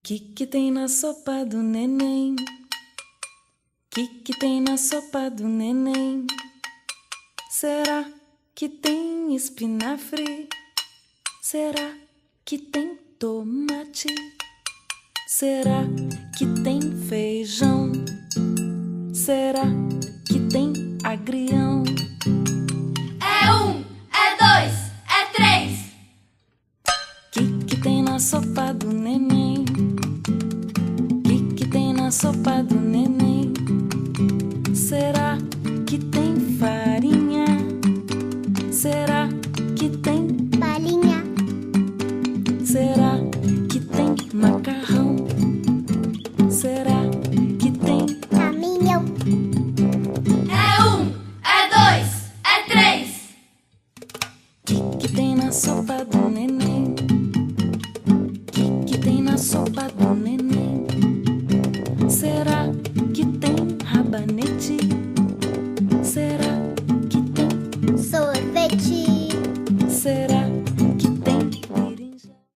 Que tem na sopa do neném? Que tem na sopa do neném? Será que tem espinafre? Será que tem tomate? Será que tem feijão? Será que tem agrião? É um, é dois, é três. Que tem na sopa do neném? Que tem na sopa do neném? Será que tem farinha? Será que tem balinha? Será que tem macarrão? Será que tem caminhão? É um, é dois, é três. Que tem na sopa do neném? Que tem na sopa do neném? Será que tem rabanete?